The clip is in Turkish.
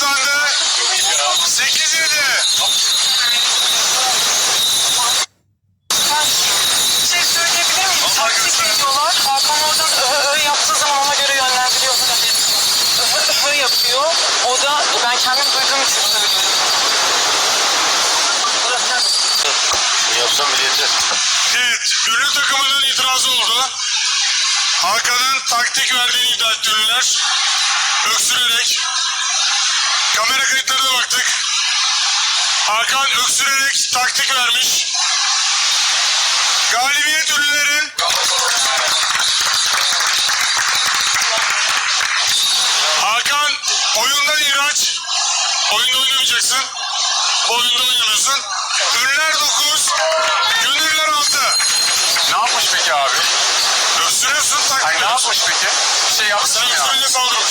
kazandı. 8-7. Bir şey söyleyebilir miyim? Taktik ediyorlar. Hakan oradan yaptığı zaman ona göre yönlendiriyor. Yapıyor. O da ben kendim duyduğum için söylüyorum. Bunu yapsam bile yeter. Evet, ünlü takımının itirazı oldu. Hakan'ın taktik verdiğini iddia etti ünlüler. Öksürerek. Kamera kayıtlarına baktık. Hakan öksürerek taktik vermiş. Galibiyet ünlülerin. Hakan oyundan ihraç. Oyunda oynamayacaksın. Bu oyunda oynamıyorsun. Ünlüler 9. Gönüller 6. Ne yapmış peki abi? Öksürüyorsun taktik. Ay ne yapmış peki? Bir şey yapsın Sen ya. öksürünce saldırma.